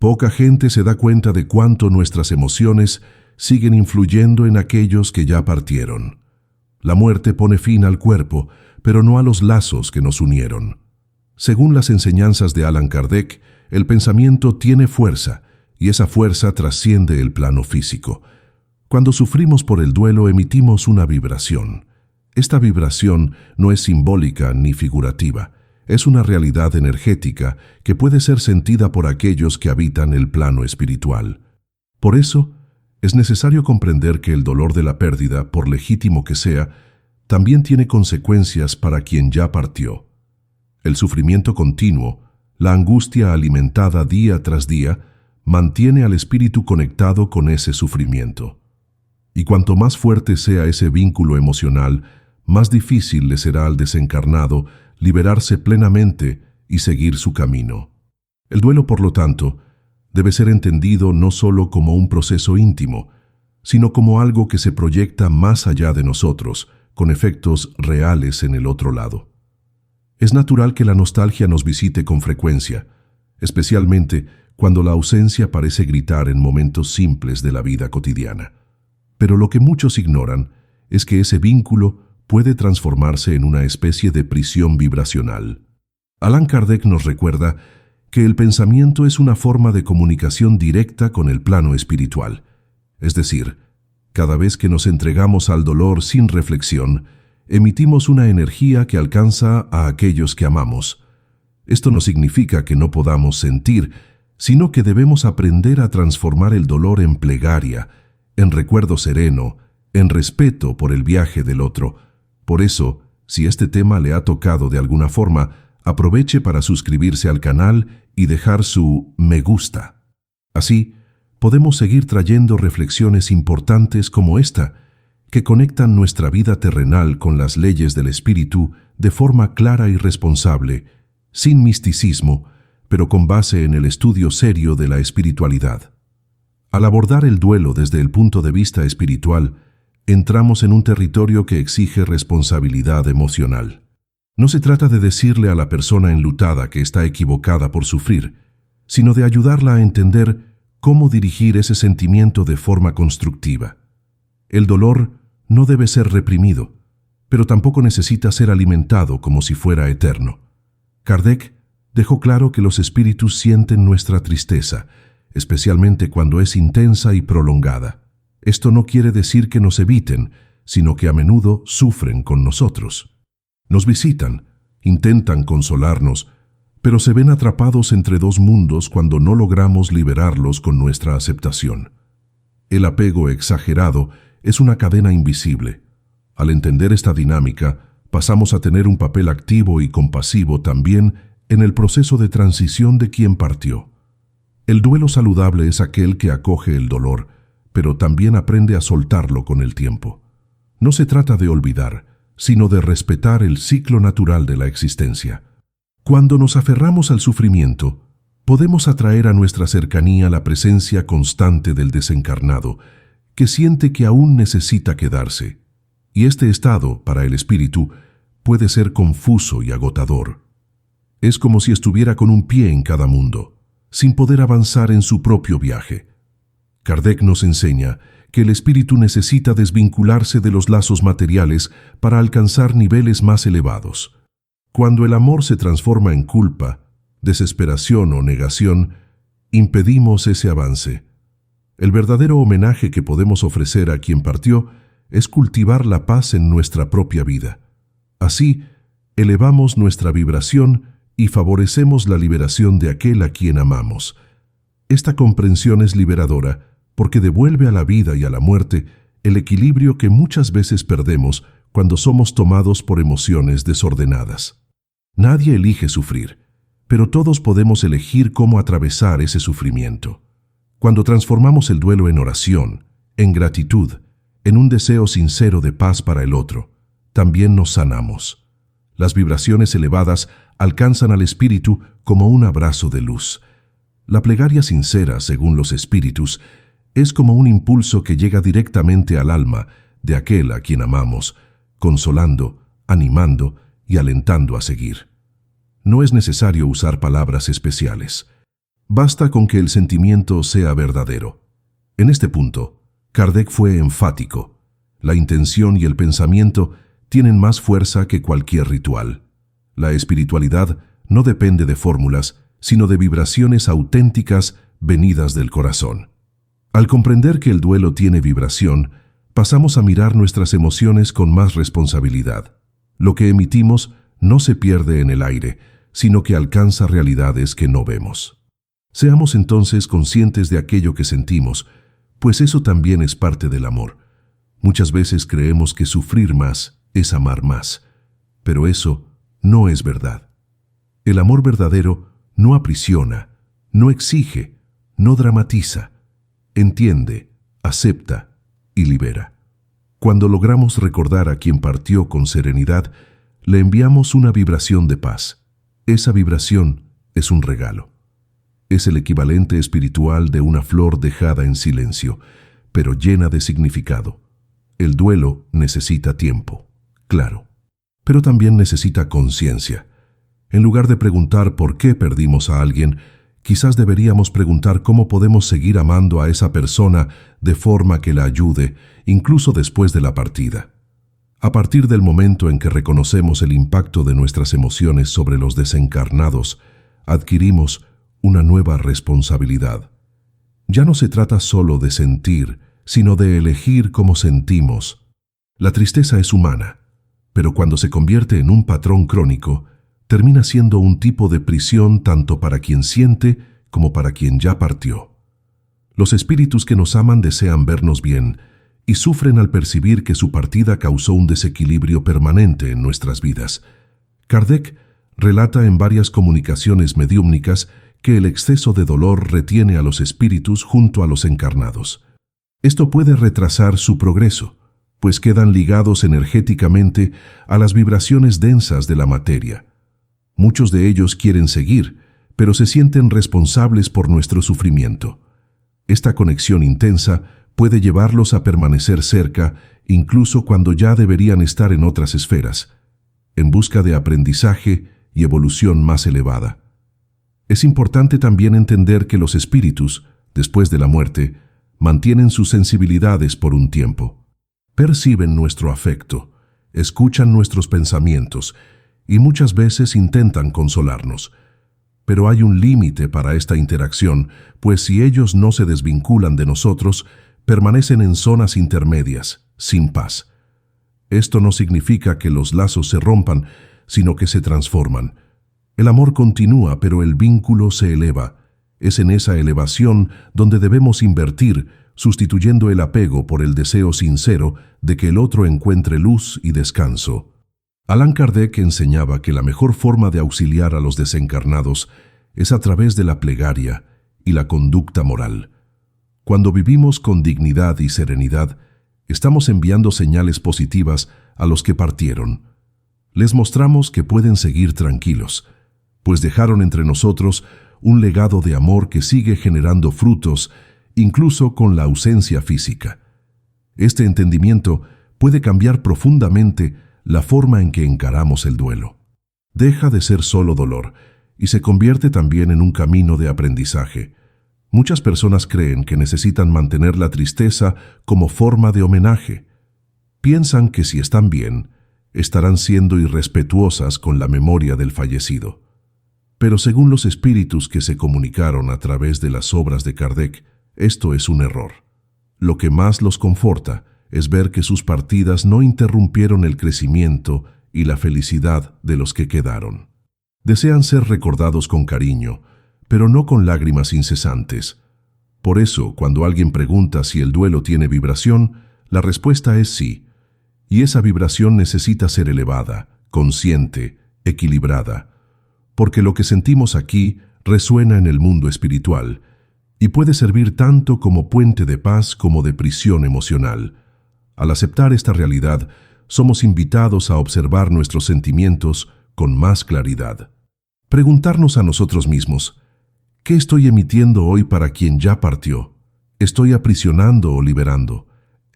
Poca gente se da cuenta de cuánto nuestras emociones siguen influyendo en aquellos que ya partieron. La muerte pone fin al cuerpo, pero no a los lazos que nos unieron. Según las enseñanzas de Allan Kardec, el pensamiento tiene fuerza, y esa fuerza trasciende el plano físico. Cuando sufrimos por el duelo, emitimos una vibración. Esta vibración no es simbólica ni figurativa, es una realidad energética que puede ser sentida por aquellos que habitan el plano espiritual. Por eso, es necesario comprender que el dolor de la pérdida, por legítimo que sea, también tiene consecuencias para quien ya partió. El sufrimiento continuo, la angustia alimentada día tras día, mantiene al espíritu conectado con ese sufrimiento. Y cuanto más fuerte sea ese vínculo emocional, más difícil le será al desencarnado liberarse plenamente y seguir su camino. El duelo, por lo tanto, debe ser entendido no solo como un proceso íntimo, sino como algo que se proyecta más allá de nosotros, con efectos reales en el otro lado. Es natural que la nostalgia nos visite con frecuencia, especialmente cuando la ausencia parece gritar en momentos simples de la vida cotidiana. Pero lo que muchos ignoran es que ese vínculo puede transformarse en una especie de prisión vibracional. Allan Kardec nos recuerda que el pensamiento es una forma de comunicación directa con el plano espiritual. Es decir, cada vez que nos entregamos al dolor sin reflexión, emitimos una energía que alcanza a aquellos que amamos. Esto no significa que no podamos sentir, sino que debemos aprender a transformar el dolor en plegaria, en recuerdo sereno, en respeto por el viaje del otro. Por eso, si este tema le ha tocado de alguna forma, aproveche para suscribirse al canal y dejar su me gusta. Así, podemos seguir trayendo reflexiones importantes como esta, que conectan nuestra vida terrenal con las leyes del espíritu de forma clara y responsable, sin misticismo, pero con base en el estudio serio de la espiritualidad. Al abordar el duelo desde el punto de vista espiritual, entramos en un territorio que exige responsabilidad emocional. No se trata de decirle a la persona enlutada que está equivocada por sufrir, sino de ayudarla a entender cómo dirigir ese sentimiento de forma constructiva. El dolor no debe ser reprimido, pero tampoco necesita ser alimentado como si fuera eterno. Kardec dejó claro que los espíritus sienten nuestra tristeza, especialmente cuando es intensa y prolongada. Esto no quiere decir que nos eviten, sino que a menudo sufren con nosotros. Nos visitan, intentan consolarnos, pero se ven atrapados entre dos mundos cuando no logramos liberarlos con nuestra aceptación. El apego exagerado es una cadena invisible. Al entender esta dinámica, pasamos a tener un papel activo y compasivo también en el proceso de transición de quien partió. El duelo saludable es aquel que acoge el dolor, pero también aprende a soltarlo con el tiempo. No se trata de olvidar, sino de respetar el ciclo natural de la existencia. Cuando nos aferramos al sufrimiento, podemos atraer a nuestra cercanía la presencia constante del desencarnado, que siente que aún necesita quedarse. Y este estado, para el espíritu, puede ser confuso y agotador. Es como si estuviera con un pie en cada mundo, sin poder avanzar en su propio viaje. Kardec nos enseña que el espíritu necesita desvincularse de los lazos materiales para alcanzar niveles más elevados. Cuando el amor se transforma en culpa, desesperación o negación, impedimos ese avance. El verdadero homenaje que podemos ofrecer a quien partió es cultivar la paz en nuestra propia vida. Así, elevamos nuestra vibración y favorecemos la liberación de aquel a quien amamos. Esta comprensión es liberadora porque devuelve a la vida y a la muerte el equilibrio que muchas veces perdemos cuando somos tomados por emociones desordenadas. Nadie elige sufrir, pero todos podemos elegir cómo atravesar ese sufrimiento. Cuando transformamos el duelo en oración, en gratitud, en un deseo sincero de paz para el otro, también nos sanamos. Las vibraciones elevadas alcanzan al espíritu como un abrazo de luz. La plegaria sincera, según los espíritus, es como un impulso que llega directamente al alma de aquel a quien amamos, consolando, animando y alentando a seguir. No es necesario usar palabras especiales. Basta con que el sentimiento sea verdadero. En este punto, Kardec fue enfático. La intención y el pensamiento tienen más fuerza que cualquier ritual. La espiritualidad no depende de fórmulas, sino de vibraciones auténticas venidas del corazón. Al comprender que el duelo tiene vibración, pasamos a mirar nuestras emociones con más responsabilidad. Lo que emitimos no se pierde en el aire, sino que alcanza realidades que no vemos. Seamos entonces conscientes de aquello que sentimos, pues eso también es parte del amor. Muchas veces creemos que sufrir más es amar más, pero eso no es verdad. El amor verdadero no aprisiona, no exige, no dramatiza, entiende, acepta y libera. Cuando logramos recordar a quien partió con serenidad, le enviamos una vibración de paz. Esa vibración es un regalo. Es el equivalente espiritual de una flor dejada en silencio, pero llena de significado. El duelo necesita tiempo, claro, pero también necesita conciencia. En lugar de preguntar por qué perdimos a alguien, quizás deberíamos preguntar cómo podemos seguir amando a esa persona de forma que la ayude, incluso después de la partida. A partir del momento en que reconocemos el impacto de nuestras emociones sobre los desencarnados, adquirimos una nueva responsabilidad. Ya no se trata solo de sentir, sino de elegir cómo sentimos. La tristeza es humana, pero cuando se convierte en un patrón crónico, termina siendo un tipo de prisión tanto para quien siente como para quien ya partió. Los espíritus que nos aman desean vernos bien y sufren al percibir que su partida causó un desequilibrio permanente en nuestras vidas. Kardec relata en varias comunicaciones mediúmnicas que el exceso de dolor retiene a los espíritus junto a los encarnados. Esto puede retrasar su progreso, pues quedan ligados energéticamente a las vibraciones densas de la materia. Muchos de ellos quieren seguir, pero se sienten responsables por nuestro sufrimiento. Esta conexión intensa puede llevarlos a permanecer cerca, incluso cuando ya deberían estar en otras esferas, en busca de aprendizaje y evolución más elevada. Es importante también entender que los espíritus, después de la muerte, mantienen sus sensibilidades por un tiempo. Perciben nuestro afecto, escuchan nuestros pensamientos y muchas veces intentan consolarnos. Pero hay un límite para esta interacción, pues si ellos no se desvinculan de nosotros, permanecen en zonas intermedias, sin paz. Esto no significa que los lazos se rompan, sino que se transforman. El amor continúa, pero el vínculo se eleva. Es en esa elevación donde debemos invertir, sustituyendo el apego por el deseo sincero de que el otro encuentre luz y descanso. Allan Kardec enseñaba que la mejor forma de auxiliar a los desencarnados es a través de la plegaria y la conducta moral. Cuando vivimos con dignidad y serenidad, estamos enviando señales positivas a los que partieron. Les mostramos que pueden seguir tranquilos, pues dejaron entre nosotros un legado de amor que sigue generando frutos, incluso con la ausencia física. Este entendimiento puede cambiar profundamente la forma en que encaramos el duelo. Deja de ser solo dolor y se convierte también en un camino de aprendizaje. Muchas personas creen que necesitan mantener la tristeza como forma de homenaje. Piensan que si están bien, estarán siendo irrespetuosas con la memoria del fallecido. Pero según los espíritus que se comunicaron a través de las obras de Kardec, esto es un error. Lo que más los conforta es ver que sus partidas no interrumpieron el crecimiento y la felicidad de los que quedaron. Desean ser recordados con cariño, pero no con lágrimas incesantes. Por eso, cuando alguien pregunta si el duelo tiene vibración, la respuesta es sí. Y esa vibración necesita ser elevada, consciente, equilibrada. Porque lo que sentimos aquí resuena en el mundo espiritual y puede servir tanto como puente de paz como de prisión emocional. Al aceptar esta realidad, somos invitados a observar nuestros sentimientos con más claridad. Preguntarnos a nosotros mismos, ¿qué estoy emitiendo hoy para quien ya partió? ¿Estoy aprisionando o liberando?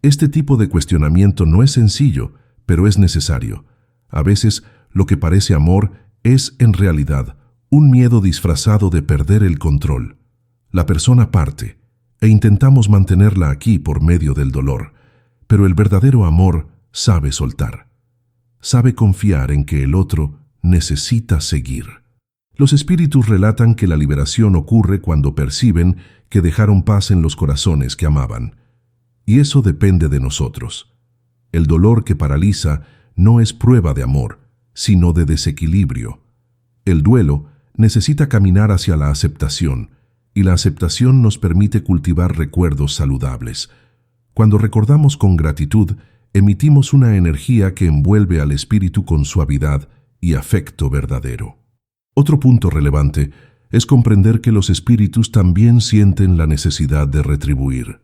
Este tipo de cuestionamiento no es sencillo, pero es necesario. A veces, lo que parece amor es, en realidad, un miedo disfrazado de perder el control. La persona parte, e intentamos mantenerla aquí por medio del dolor, pero el verdadero amor sabe soltar. Sabe confiar en que el otro necesita seguir. Los espíritus relatan que la liberación ocurre cuando perciben que dejaron paz en los corazones que amaban. Y eso depende de nosotros. El dolor que paraliza no es prueba de amor, sino de desequilibrio. El duelo necesita caminar hacia la aceptación, y la aceptación nos permite cultivar recuerdos saludables. Cuando recordamos con gratitud, emitimos una energía que envuelve al espíritu con suavidad y afecto verdadero. Otro punto relevante es comprender que los espíritus también sienten la necesidad de retribuir.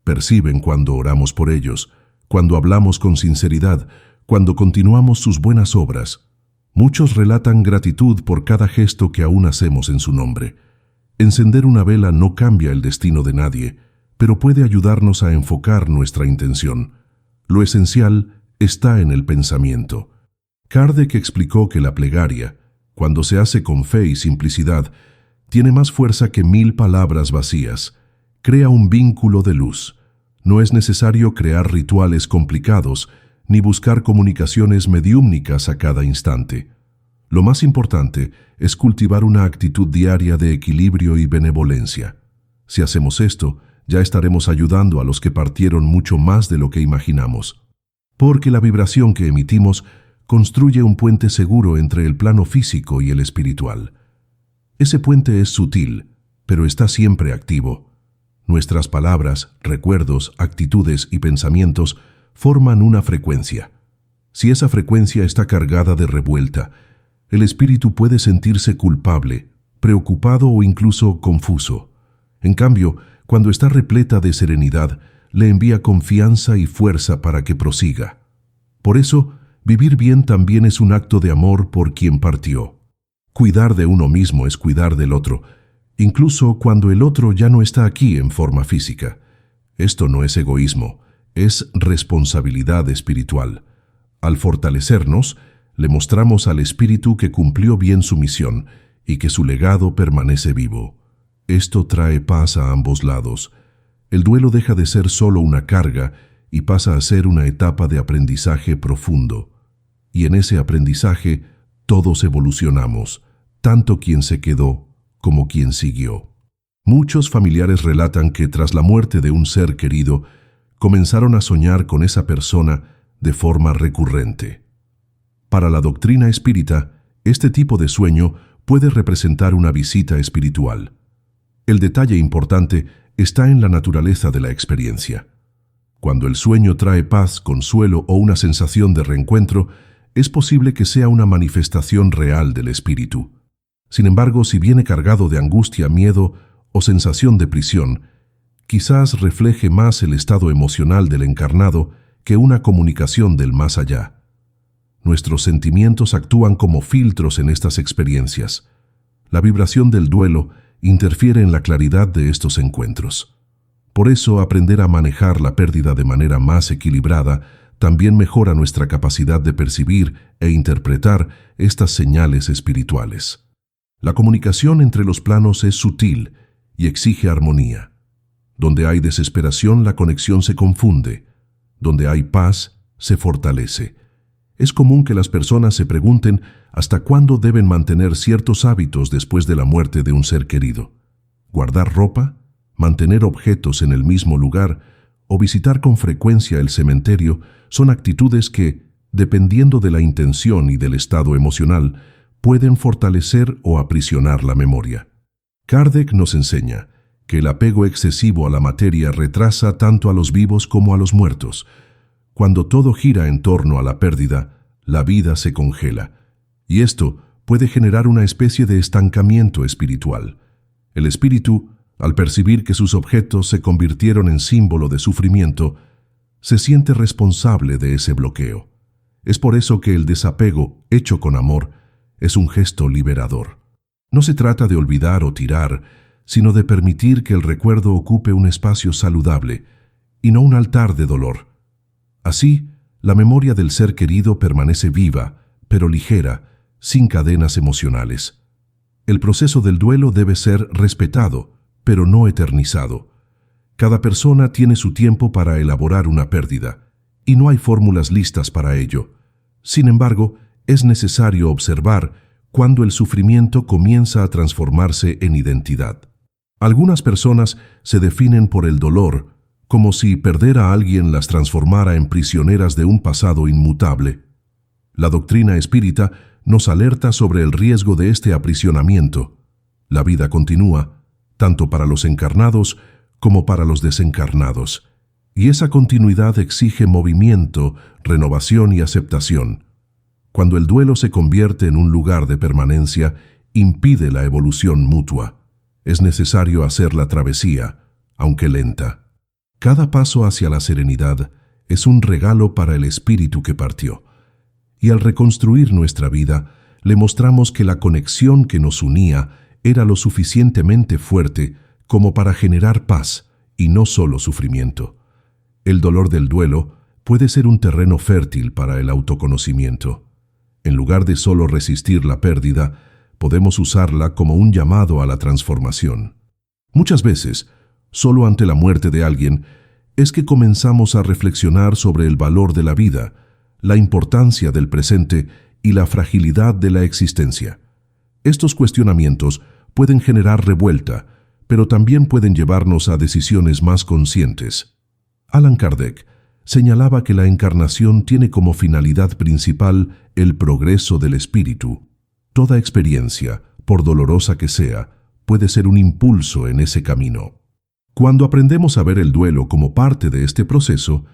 Perciben cuando oramos por ellos, cuando hablamos con sinceridad, cuando continuamos sus buenas obras. Muchos relatan gratitud por cada gesto que aún hacemos en su nombre. Encender una vela no cambia el destino de nadie, pero puede ayudarnos a enfocar nuestra intención. Lo esencial está en el pensamiento. Kardec explicó que la plegaria, cuando se hace con fe y simplicidad, tiene más fuerza que 1000 palabras vacías. Crea un vínculo de luz. No es necesario crear rituales complicados ni buscar comunicaciones mediúmnicas a cada instante. Lo más importante es cultivar una actitud diaria de equilibrio y benevolencia. Si hacemos esto, ya estaremos ayudando a los que partieron mucho más de lo que imaginamos. Porque la vibración que emitimos construye un puente seguro entre el plano físico y el espiritual. Ese puente es sutil, pero está siempre activo. Nuestras palabras, recuerdos, actitudes y pensamientos forman una frecuencia. Si esa frecuencia está cargada de revuelta, el espíritu puede sentirse culpable, preocupado o incluso confuso. En cambio, cuando está repleta de serenidad, le envía confianza y fuerza para que prosiga. Por eso, vivir bien también es un acto de amor por quien partió. Cuidar de uno mismo es cuidar del otro, incluso cuando el otro ya no está aquí en forma física. Esto no es egoísmo, es responsabilidad espiritual. Al fortalecernos, le mostramos al espíritu que cumplió bien su misión y que su legado permanece vivo. Esto trae paz a ambos lados. El duelo deja de ser solo una carga y pasa a ser una etapa de aprendizaje profundo. Y en ese aprendizaje todos evolucionamos, tanto quien se quedó como quien siguió. Muchos familiares relatan que tras la muerte de un ser querido, comenzaron a soñar con esa persona de forma recurrente. Para la doctrina espírita, este tipo de sueño puede representar una visita espiritual. El detalle importante está en la naturaleza de la experiencia. Cuando el sueño trae paz, consuelo o una sensación de reencuentro, es posible que sea una manifestación real del espíritu. Sin embargo, si viene cargado de angustia, miedo o sensación de prisión, quizás refleje más el estado emocional del encarnado que una comunicación del más allá. Nuestros sentimientos actúan como filtros en estas experiencias. La vibración del duelo interfiere en la claridad de estos encuentros. Por eso, aprender a manejar la pérdida de manera más equilibrada también mejora nuestra capacidad de percibir e interpretar estas señales espirituales. La comunicación entre los planos es sutil y exige armonía. Donde hay desesperación, la conexión se confunde. Donde hay paz, se fortalece. Es común que las personas se pregunten hasta cuándo deben mantener ciertos hábitos después de la muerte de un ser querido. Guardar ropa, mantener objetos en el mismo lugar o visitar con frecuencia el cementerio son actitudes que, dependiendo de la intención y del estado emocional, pueden fortalecer o aprisionar la memoria. Kardec nos enseña que el apego excesivo a la materia retrasa tanto a los vivos como a los muertos. Cuando todo gira en torno a la pérdida, la vida se congela, y esto puede generar una especie de estancamiento espiritual. El espíritu, al percibir que sus objetos se convirtieron en símbolo de sufrimiento, se siente responsable de ese bloqueo. Es por eso que el desapego, hecho con amor, es un gesto liberador. No se trata de olvidar o tirar, sino de permitir que el recuerdo ocupe un espacio saludable y no un altar de dolor. Así, la memoria del ser querido permanece viva, pero ligera, sin cadenas emocionales. El proceso del duelo debe ser respetado, pero no eternizado. Cada persona tiene su tiempo para elaborar una pérdida, y no hay fórmulas listas para ello. Sin embargo, es necesario observar cuando el sufrimiento comienza a transformarse en identidad. Algunas personas se definen por el dolor, como si perder a alguien las transformara en prisioneras de un pasado inmutable. La doctrina espírita nos alerta sobre el riesgo de este aprisionamiento. La vida continúa, tanto para los encarnados como para los desencarnados, y esa continuidad exige movimiento, renovación y aceptación. Cuando el duelo se convierte en un lugar de permanencia, impide la evolución mutua. Es necesario hacer la travesía, aunque lenta. Cada paso hacia la serenidad es un regalo para el espíritu que partió. Y al reconstruir nuestra vida, le mostramos que la conexión que nos unía era lo suficientemente fuerte como para generar paz y no solo sufrimiento. El dolor del duelo puede ser un terreno fértil para el autoconocimiento. En lugar de solo resistir la pérdida, podemos usarla como un llamado a la transformación. Muchas veces, solo ante la muerte de alguien, es que comenzamos a reflexionar sobre el valor de la vida, la importancia del presente y la fragilidad de la existencia. Estos cuestionamientos pueden generar revuelta, pero también pueden llevarnos a decisiones más conscientes. Allan Kardec señalaba que la encarnación tiene como finalidad principal el progreso del espíritu. Toda experiencia, por dolorosa que sea, puede ser un impulso en ese camino. Cuando aprendemos a ver el duelo como parte de este proceso,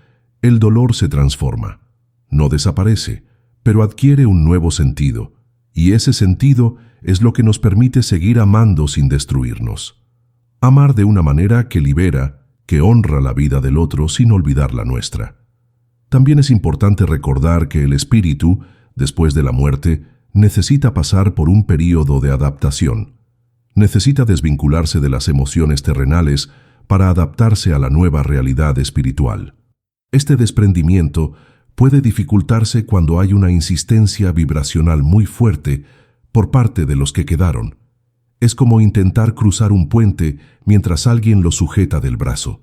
el dolor se transforma. No desaparece, pero adquiere un nuevo sentido, y ese sentido es lo que nos permite seguir amando sin destruirnos. Amar de una manera que libera, que honra la vida del otro sin olvidar la nuestra. También es importante recordar que el espíritu, después de la muerte, necesita pasar por un período de adaptación. Necesita desvincularse de las emociones terrenales para adaptarse a la nueva realidad espiritual. Este desprendimiento puede dificultarse cuando hay una insistencia vibracional muy fuerte por parte de los que quedaron. Es como intentar cruzar un puente mientras alguien lo sujeta del brazo.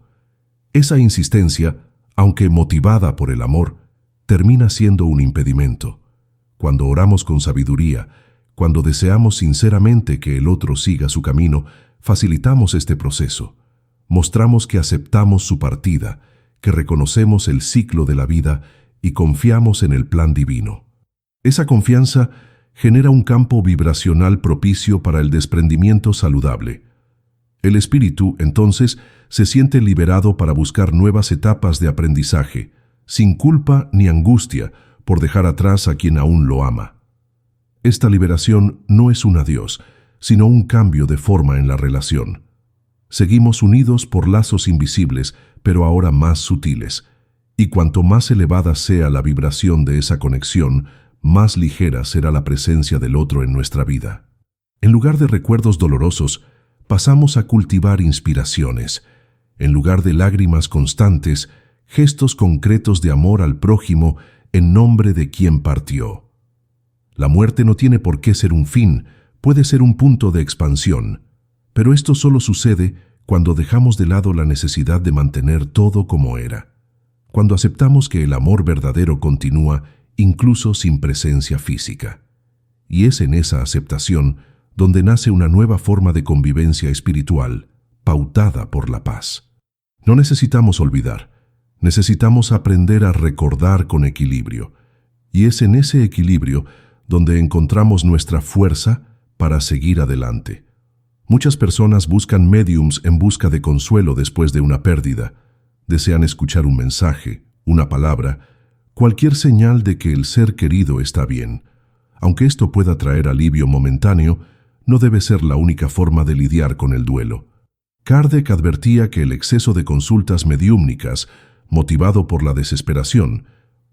Esa insistencia, aunque motivada por el amor, termina siendo un impedimento. Cuando oramos con sabiduría, cuando deseamos sinceramente que el otro siga su camino, facilitamos este proceso. Mostramos que aceptamos su partida, que reconocemos el ciclo de la vida y confiamos en el plan divino. Esa confianza genera un campo vibracional propicio para el desprendimiento saludable. El espíritu, entonces, se siente liberado para buscar nuevas etapas de aprendizaje, sin culpa ni angustia por dejar atrás a quien aún lo ama. Esta liberación no es un adiós, sino un cambio de forma en la relación. Seguimos unidos por lazos invisibles, pero ahora más sutiles, y cuanto más elevada sea la vibración de esa conexión, más ligera será la presencia del otro en nuestra vida. En lugar de recuerdos dolorosos, pasamos a cultivar inspiraciones. En lugar de lágrimas constantes, gestos concretos de amor al prójimo en nombre de quien partió. La muerte no tiene por qué ser un fin, puede ser un punto de expansión, pero esto solo sucede cuando dejamos de lado la necesidad de mantener todo como era, cuando aceptamos que el amor verdadero continúa incluso sin presencia física. Y es en esa aceptación donde nace una nueva forma de convivencia espiritual, pautada por la paz. No necesitamos olvidar, necesitamos aprender a recordar con equilibrio, y es en ese equilibrio donde encontramos nuestra fuerza para seguir adelante. Muchas personas buscan médiums en busca de consuelo después de una pérdida. Desean escuchar un mensaje, una palabra, cualquier señal de que el ser querido está bien. Aunque esto pueda traer alivio momentáneo, no debe ser la única forma de lidiar con el duelo. Kardec advertía que el exceso de consultas mediúmnicas, motivado por la desesperación,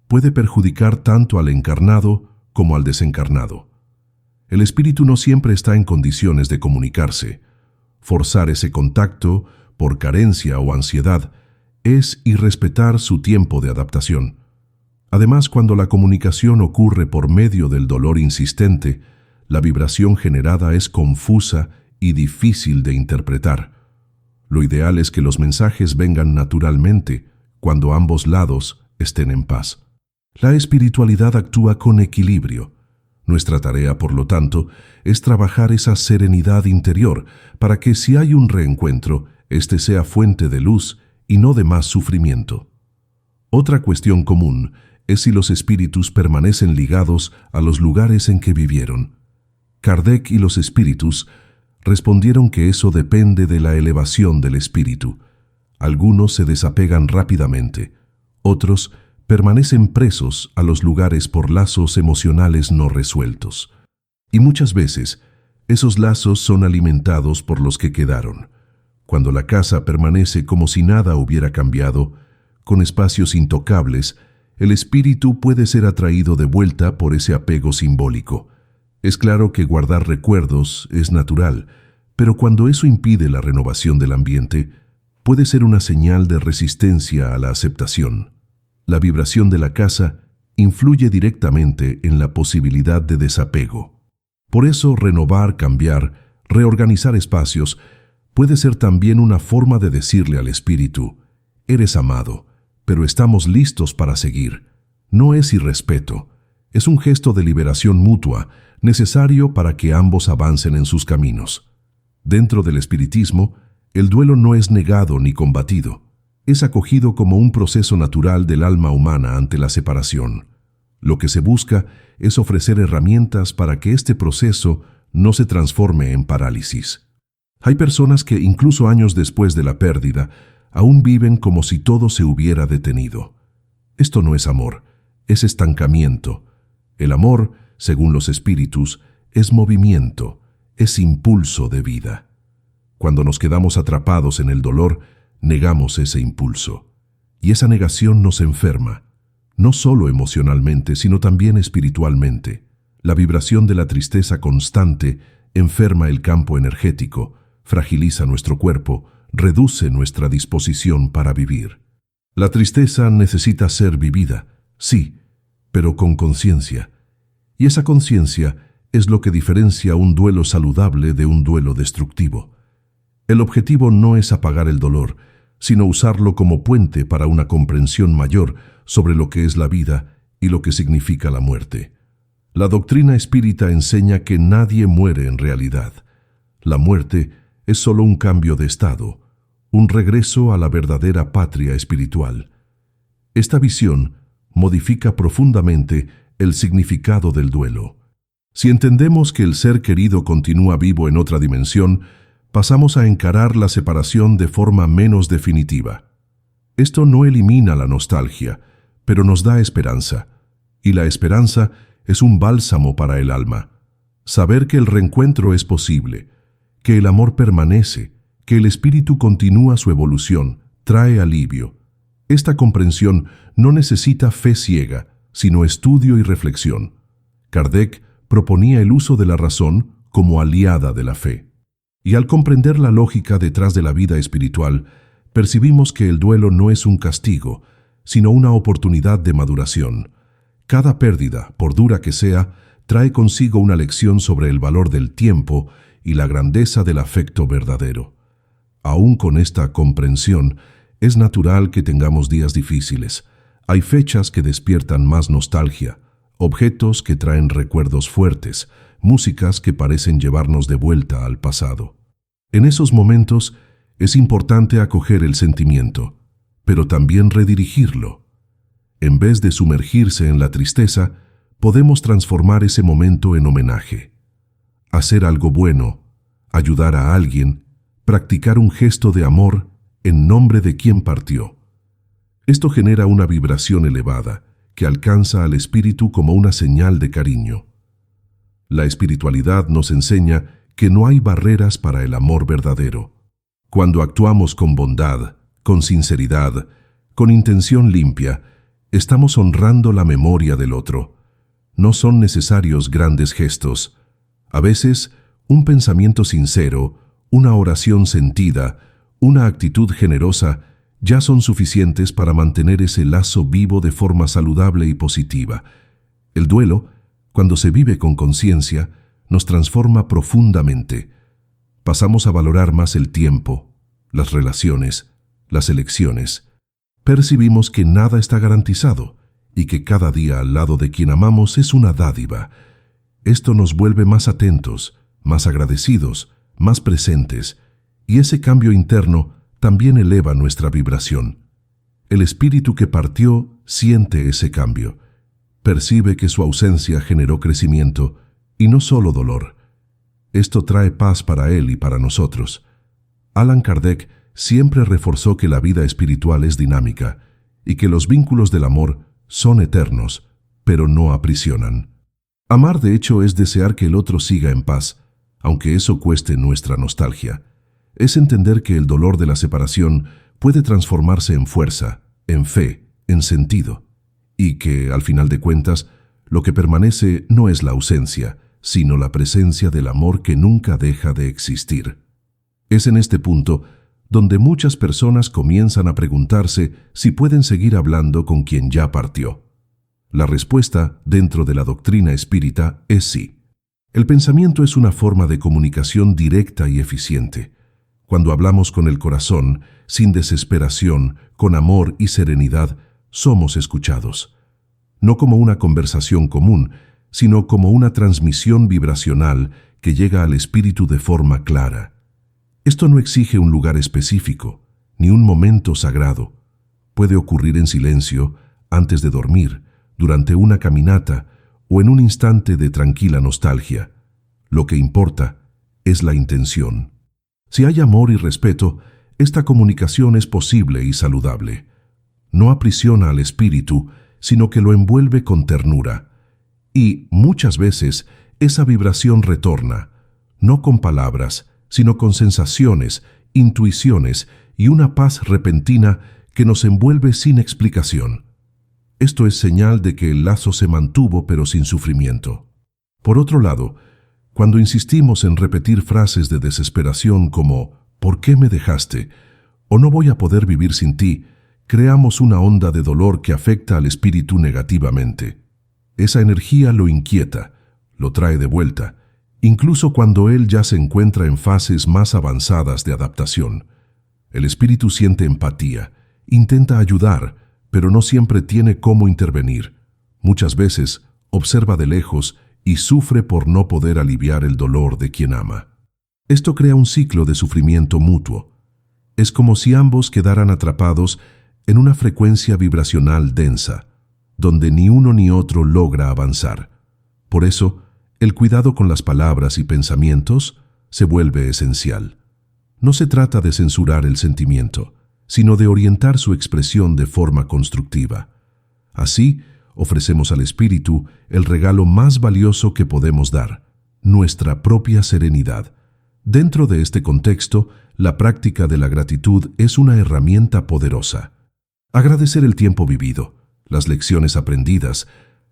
puede perjudicar tanto al encarnado como al desencarnado. El espíritu no siempre está en condiciones de comunicarse. Forzar ese contacto, por carencia o ansiedad, es irrespetar su tiempo de adaptación. Además, cuando la comunicación ocurre por medio del dolor insistente, la vibración generada es confusa y difícil de interpretar. Lo ideal es que los mensajes vengan naturalmente, cuando ambos lados estén en paz. La espiritualidad actúa con equilibrio. Nuestra tarea, por lo tanto, es trabajar esa serenidad interior para que si hay un reencuentro, éste sea fuente de luz y no de más sufrimiento. Otra cuestión común es si los espíritus permanecen ligados a los lugares en que vivieron. Kardec y los espíritus respondieron que eso depende de la elevación del espíritu. Algunos se desapegan rápidamente, otros permanecen presos a los lugares por lazos emocionales no resueltos. Y muchas veces, esos lazos son alimentados por los que quedaron. Cuando la casa permanece como si nada hubiera cambiado, con espacios intocables, el espíritu puede ser atraído de vuelta por ese apego simbólico. Es claro que guardar recuerdos es natural, pero cuando eso impide la renovación del ambiente, puede ser una señal de resistencia a la aceptación. La vibración de la casa influye directamente en la posibilidad de desapego. Por eso, renovar, cambiar, reorganizar espacios puede ser también una forma de decirle al espíritu: eres amado, pero estamos listos para seguir. No es irrespeto, es un gesto de liberación mutua, necesario para que ambos avancen en sus caminos. Dentro del espiritismo, el duelo no es negado ni combatido. Es acogido como un proceso natural del alma humana ante la separación. Lo que se busca es ofrecer herramientas para que este proceso no se transforme en parálisis. Hay personas que, incluso años después de la pérdida, aún viven como si todo se hubiera detenido. Esto no es amor, es estancamiento. El amor, según los espíritus, es movimiento, es impulso de vida. Cuando nos quedamos atrapados en el dolor, negamos ese impulso. Y esa negación nos enferma, no solo emocionalmente, sino también espiritualmente. La vibración de la tristeza constante enferma el campo energético, fragiliza nuestro cuerpo, reduce nuestra disposición para vivir. La tristeza necesita ser vivida, sí, pero con conciencia. Y esa conciencia es lo que diferencia un duelo saludable de un duelo destructivo. El objetivo no es apagar el dolor, sino usarlo como puente para una comprensión mayor sobre lo que es la vida y lo que significa la muerte. La doctrina espírita enseña que nadie muere en realidad. La muerte es solo un cambio de estado, un regreso a la verdadera patria espiritual. Esta visión modifica profundamente el significado del duelo. Si entendemos que el ser querido continúa vivo en otra dimensión, pasamos a encarar la separación de forma menos definitiva. Esto no elimina la nostalgia, pero nos da esperanza. Y la esperanza es un bálsamo para el alma. Saber que el reencuentro es posible, que el amor permanece, que el espíritu continúa su evolución, trae alivio. Esta comprensión no necesita fe ciega, sino estudio y reflexión. Kardec proponía el uso de la razón como aliada de la fe. Y al comprender la lógica detrás de la vida espiritual, percibimos que el duelo no es un castigo, sino una oportunidad de maduración. Cada pérdida, por dura que sea, trae consigo una lección sobre el valor del tiempo y la grandeza del afecto verdadero. Aún con esta comprensión, es natural que tengamos días difíciles. Hay fechas que despiertan más nostalgia, objetos que traen recuerdos fuertes, músicas que parecen llevarnos de vuelta al pasado. En esos momentos es importante acoger el sentimiento, pero también redirigirlo. En vez de sumergirse en la tristeza, podemos transformar ese momento en homenaje. Hacer algo bueno, ayudar a alguien, practicar un gesto de amor en nombre de quien partió. Esto genera una vibración elevada que alcanza al espíritu como una señal de cariño. La espiritualidad nos enseña que no hay barreras para el amor verdadero. Cuando actuamos con bondad, con sinceridad, con intención limpia, estamos honrando la memoria del otro. No son necesarios grandes gestos. A veces, un pensamiento sincero, una oración sentida, una actitud generosa, ya son suficientes para mantener ese lazo vivo de forma saludable y positiva. El duelo, cuando se vive con conciencia, nos transforma profundamente. Pasamos a valorar más el tiempo, las relaciones, las elecciones. Percibimos que nada está garantizado y que cada día al lado de quien amamos es una dádiva. Esto nos vuelve más atentos, más agradecidos, más presentes, y ese cambio interno también eleva nuestra vibración. El espíritu que partió siente ese cambio. Percibe que su ausencia generó crecimiento y no solo dolor. Esto trae paz para él y para nosotros. Allan Kardec siempre reforzó que la vida espiritual es dinámica y que los vínculos del amor son eternos, pero no aprisionan. Amar, de hecho, es desear que el otro siga en paz, aunque eso cueste nuestra nostalgia. Es entender que el dolor de la separación puede transformarse en fuerza, en fe, en sentido, y que, al final de cuentas, lo que permanece no es la ausencia, sino la presencia del amor que nunca deja de existir. Es en este punto donde muchas personas comienzan a preguntarse si pueden seguir hablando con quien ya partió. La respuesta, dentro de la doctrina espírita, es sí. El pensamiento es una forma de comunicación directa y eficiente. Cuando hablamos con el corazón, sin desesperación, con amor y serenidad, somos escuchados. No como una conversación común, sino como una transmisión vibracional que llega al espíritu de forma clara. Esto no exige un lugar específico, ni un momento sagrado. Puede ocurrir en silencio, antes de dormir, durante una caminata o en un instante de tranquila nostalgia. Lo que importa es la intención. Si hay amor y respeto, esta comunicación es posible y saludable. No aprisiona al espíritu, sino que lo envuelve con ternura. Y, muchas veces, esa vibración retorna, no con palabras, sino con sensaciones, intuiciones y una paz repentina que nos envuelve sin explicación. Esto es señal de que el lazo se mantuvo pero sin sufrimiento. Por otro lado, cuando insistimos en repetir frases de desesperación como «¿Por qué me dejaste?» o «No voy a poder vivir sin ti», creamos una onda de dolor que afecta al espíritu negativamente. Esa energía lo inquieta, lo trae de vuelta, incluso cuando él ya se encuentra en fases más avanzadas de adaptación. El espíritu siente empatía, intenta ayudar, pero no siempre tiene cómo intervenir. Muchas veces observa de lejos y sufre por no poder aliviar el dolor de quien ama. Esto crea un ciclo de sufrimiento mutuo. Es como si ambos quedaran atrapados en una frecuencia vibracional densa, donde ni uno ni otro logra avanzar. Por eso, el cuidado con las palabras y pensamientos se vuelve esencial. No se trata de censurar el sentimiento, sino de orientar su expresión de forma constructiva. Así, ofrecemos al espíritu el regalo más valioso que podemos dar, nuestra propia serenidad. Dentro de este contexto, la práctica de la gratitud es una herramienta poderosa. Agradecer el tiempo vivido, las lecciones aprendidas,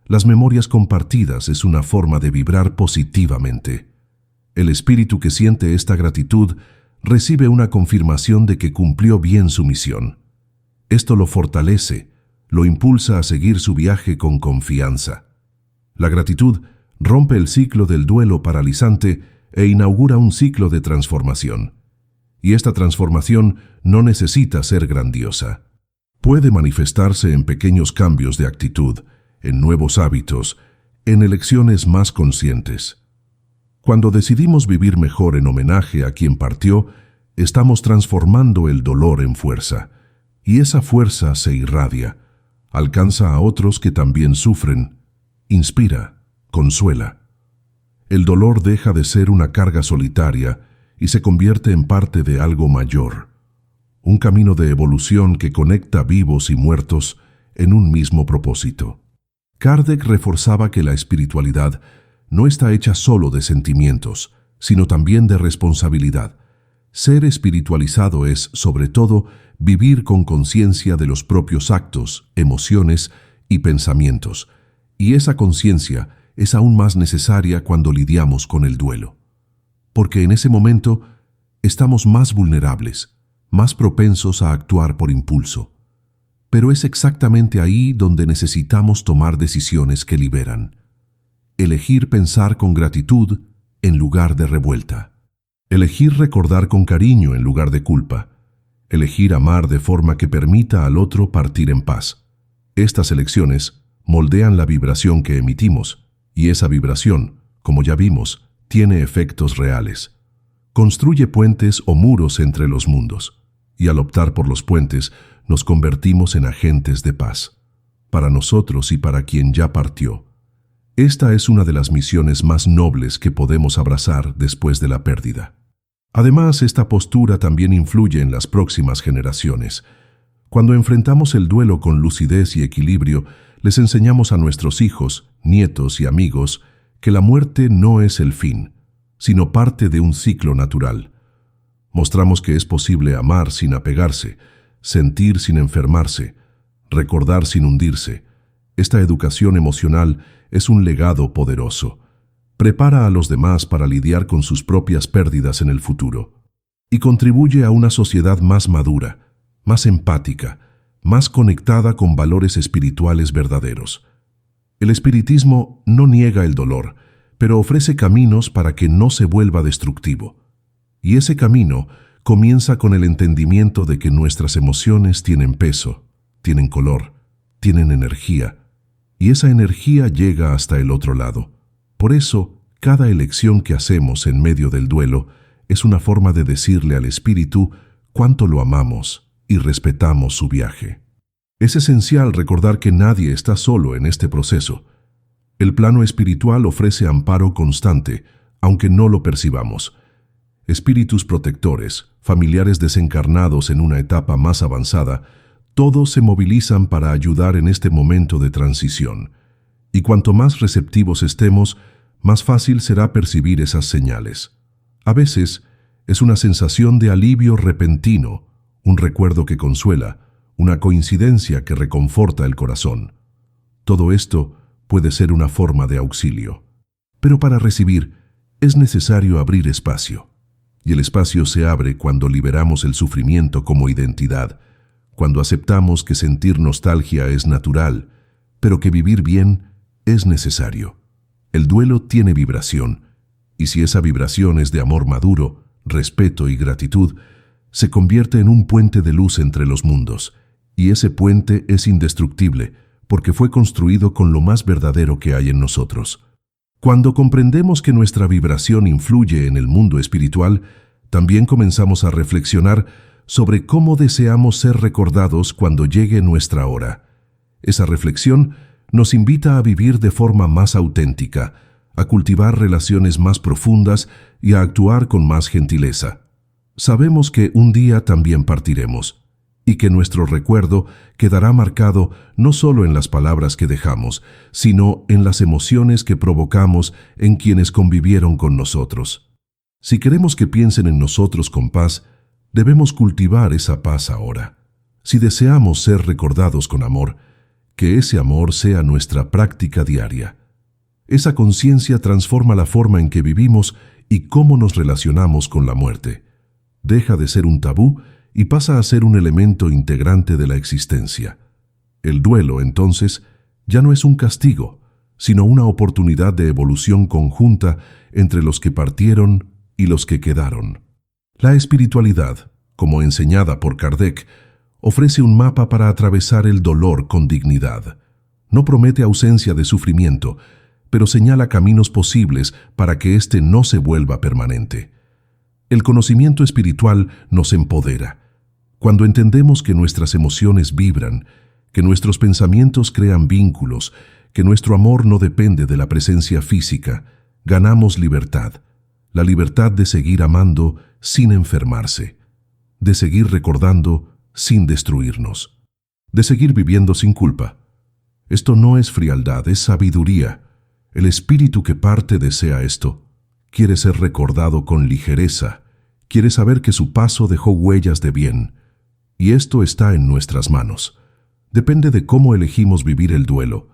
las memorias compartidas es una forma de vibrar positivamente. El espíritu que siente esta gratitud recibe una confirmación de que cumplió bien su misión. Esto lo fortalece, lo impulsa a seguir su viaje con confianza. La gratitud rompe el ciclo del duelo paralizante e inaugura un ciclo de transformación. Y esta transformación no necesita ser grandiosa. Puede manifestarse en pequeños cambios de actitud, en nuevos hábitos, en elecciones más conscientes. Cuando decidimos vivir mejor en homenaje a quien partió, estamos transformando el dolor en fuerza, y esa fuerza se irradia, alcanza a otros que también sufren, inspira, consuela. El dolor deja de ser una carga solitaria y se convierte en parte de algo mayor, un camino de evolución que conecta vivos y muertos en un mismo propósito. Kardec reforzaba que la espiritualidad no está hecha solo de sentimientos, sino también de responsabilidad. Ser espiritualizado es, sobre todo, vivir con conciencia de los propios actos, emociones y pensamientos, y esa conciencia es aún más necesaria cuando lidiamos con el duelo. Porque en ese momento estamos más vulnerables, más propensos a actuar por impulso. Pero es exactamente ahí donde necesitamos tomar decisiones que liberan. Elegir pensar con gratitud en lugar de revuelta. Elegir recordar con cariño en lugar de culpa. Elegir amar de forma que permita al otro partir en paz. Estas elecciones moldean la vibración que emitimos, y esa vibración, como ya vimos, tiene efectos reales. Construye puentes o muros entre los mundos, y al optar por los puentes nos convertimos en agentes de paz, para nosotros y para quien ya partió. Esta es una de las misiones más nobles que podemos abrazar después de la pérdida. Además, esta postura también influye en las próximas generaciones. Cuando enfrentamos el duelo con lucidez y equilibrio, les enseñamos a nuestros hijos, nietos y amigos que la muerte no es el fin, sino parte de un ciclo natural. Mostramos que es posible amar sin apegarse, sentir sin enfermarse, recordar sin hundirse. Esta educación emocional es un legado poderoso. Prepara a los demás para lidiar con sus propias pérdidas en el futuro y contribuye a una sociedad más madura, más empática, más conectada con valores espirituales verdaderos. El espiritismo no niega el dolor, pero ofrece caminos para que no se vuelva destructivo. Y ese camino comienza con el entendimiento de que nuestras emociones tienen peso, tienen color, tienen energía, y esa energía llega hasta el otro lado. Por eso, cada elección que hacemos en medio del duelo es una forma de decirle al espíritu cuánto lo amamos y respetamos su viaje. Es esencial recordar que nadie está solo en este proceso. El plano espiritual ofrece amparo constante, aunque no lo percibamos. Espíritus protectores, familiares desencarnados en una etapa más avanzada, todos se movilizan para ayudar en este momento de transición. Y cuanto más receptivos estemos, más fácil será percibir esas señales. A veces, es una sensación de alivio repentino, un recuerdo que consuela, una coincidencia que reconforta el corazón. Todo esto puede ser una forma de auxilio. Pero para recibir, es necesario abrir espacio. Y el espacio se abre cuando liberamos el sufrimiento como identidad, cuando aceptamos que sentir nostalgia es natural, pero que vivir bien es necesario. El duelo tiene vibración, y si esa vibración es de amor maduro, respeto y gratitud, se convierte en un puente de luz entre los mundos, y ese puente es indestructible porque fue construido con lo más verdadero que hay en nosotros. Cuando comprendemos que nuestra vibración influye en el mundo espiritual, también comenzamos a reflexionar sobre cómo deseamos ser recordados cuando llegue nuestra hora. Esa reflexión nos invita a vivir de forma más auténtica, a cultivar relaciones más profundas y a actuar con más gentileza. Sabemos que un día también partiremos, y que nuestro recuerdo quedará marcado no solo en las palabras que dejamos, sino en las emociones que provocamos en quienes convivieron con nosotros. Si queremos que piensen en nosotros con paz, debemos cultivar esa paz ahora. Si deseamos ser recordados con amor, que ese amor sea nuestra práctica diaria. Esa conciencia transforma la forma en que vivimos y cómo nos relacionamos con la muerte. Deja de ser un tabú y pasa a ser un elemento integrante de la existencia. El duelo, entonces, ya no es un castigo, sino una oportunidad de evolución conjunta entre los que partieron y los que quedaron. La espiritualidad, como enseñada por Kardec, ofrece un mapa para atravesar el dolor con dignidad. No promete ausencia de sufrimiento, pero señala caminos posibles para que éste no se vuelva permanente. El conocimiento espiritual nos empodera. Cuando entendemos que nuestras emociones vibran, que nuestros pensamientos crean vínculos, que nuestro amor no depende de la presencia física, ganamos libertad. La libertad de seguir amando sin enfermarse, de seguir recordando sin destruirnos, de seguir viviendo sin culpa. Esto no es frialdad, es sabiduría. El espíritu que parte desea esto. Quiere ser recordado con ligereza. Quiere saber que su paso dejó huellas de bien. Y esto está en nuestras manos. Depende de cómo elegimos vivir el duelo.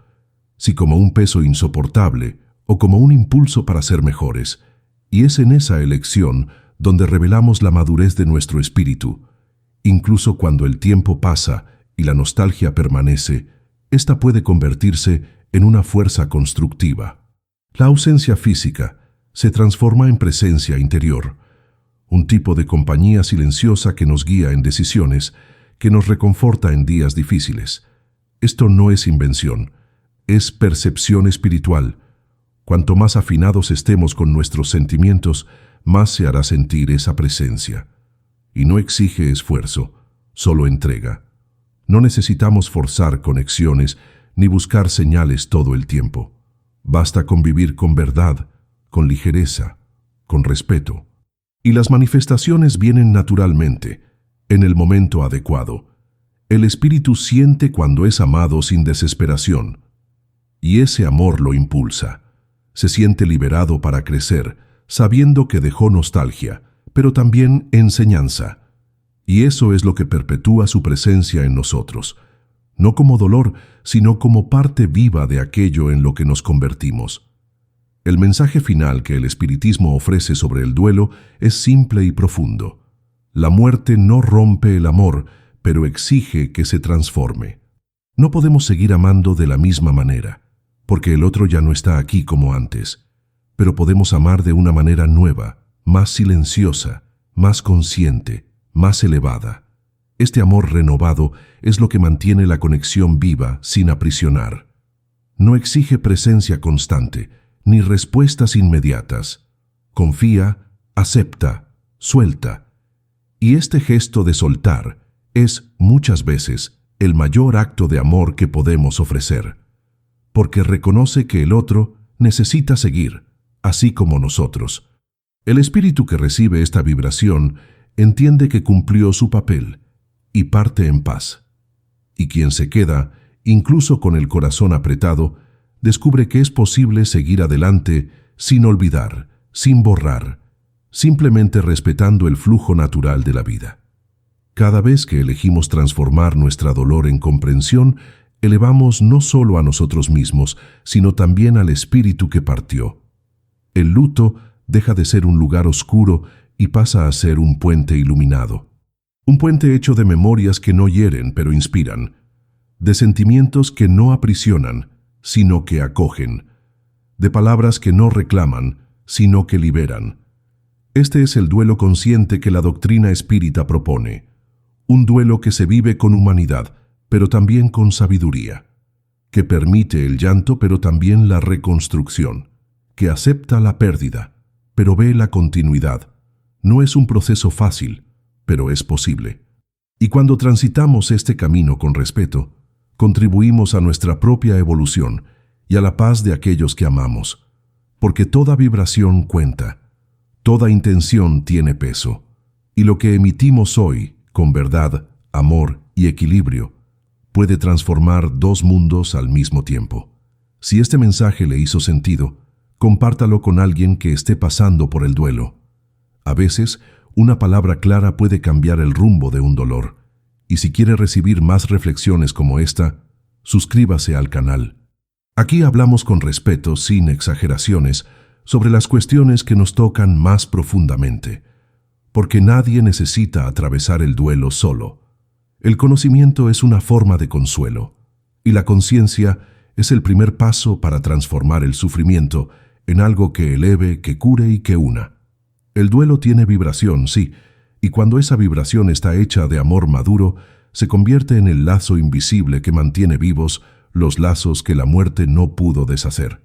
Si como un peso insoportable o como un impulso para ser mejores. Y es en esa elección donde revelamos la madurez de nuestro espíritu. Incluso cuando el tiempo pasa y la nostalgia permanece, esta puede convertirse en una fuerza constructiva. La ausencia física se transforma en presencia interior, un tipo de compañía silenciosa que nos guía en decisiones, que nos reconforta en días difíciles. Esto no es invención, es percepción espiritual. Cuanto más afinados estemos con nuestros sentimientos, más se hará sentir esa presencia. Y no exige esfuerzo, solo entrega. No necesitamos forzar conexiones ni buscar señales todo el tiempo. Basta con vivir con verdad, con ligereza, con respeto. Y las manifestaciones vienen naturalmente, en el momento adecuado. El espíritu siente cuando es amado sin desesperación, y ese amor lo impulsa. Se siente liberado para crecer, sabiendo que dejó nostalgia, pero también enseñanza. Y eso es lo que perpetúa su presencia en nosotros, no como dolor, sino como parte viva de aquello en lo que nos convertimos. El mensaje final que el espiritismo ofrece sobre el duelo es simple y profundo. La muerte no rompe el amor, pero exige que se transforme. No podemos seguir amando de la misma manera, porque el otro ya no está aquí como antes, pero podemos amar de una manera nueva, más silenciosa, más consciente, más elevada. Este amor renovado es lo que mantiene la conexión viva sin aprisionar. No exige presencia constante, ni respuestas inmediatas. Confía, acepta, suelta. Y este gesto de soltar es, muchas veces, el mayor acto de amor que podemos ofrecer, porque reconoce que el otro necesita seguir, así como nosotros. El espíritu que recibe esta vibración entiende que cumplió su papel y parte en paz. Y quien se queda, incluso con el corazón apretado, descubre que es posible seguir adelante sin olvidar, sin borrar, simplemente respetando el flujo natural de la vida. Cada vez que elegimos transformar nuestra dolor en comprensión, elevamos no solo a nosotros mismos, sino también al espíritu que partió. El luto deja de ser un lugar oscuro y pasa a ser un puente iluminado. Un puente hecho de memorias que no hieren pero inspiran, de sentimientos que no aprisionan, sino que acogen, de palabras que no reclaman, sino que liberan. Este es el duelo consciente que la doctrina espírita propone, un duelo que se vive con humanidad, pero también con sabiduría, que permite el llanto pero también la reconstrucción, que acepta la pérdida, pero ve la continuidad. No es un proceso fácil, pero es posible. Y cuando transitamos este camino con respeto, contribuimos a nuestra propia evolución y a la paz de aquellos que amamos, porque toda vibración cuenta, toda intención tiene peso, y lo que emitimos hoy, con verdad, amor y equilibrio, puede transformar dos mundos al mismo tiempo. Si este mensaje le hizo sentido, compártalo con alguien que esté pasando por el duelo. A veces, una palabra clara puede cambiar el rumbo de un dolor. Y si quiere recibir más reflexiones como esta, suscríbase al canal. Aquí hablamos con respeto, sin exageraciones, sobre las cuestiones que nos tocan más profundamente, porque nadie necesita atravesar el duelo solo. El conocimiento es una forma de consuelo, y la conciencia es el primer paso para transformar el sufrimiento en algo que eleve, que cure y que una. El duelo tiene vibración, sí, y cuando esa vibración está hecha de amor maduro, se convierte en el lazo invisible que mantiene vivos los lazos que la muerte no pudo deshacer.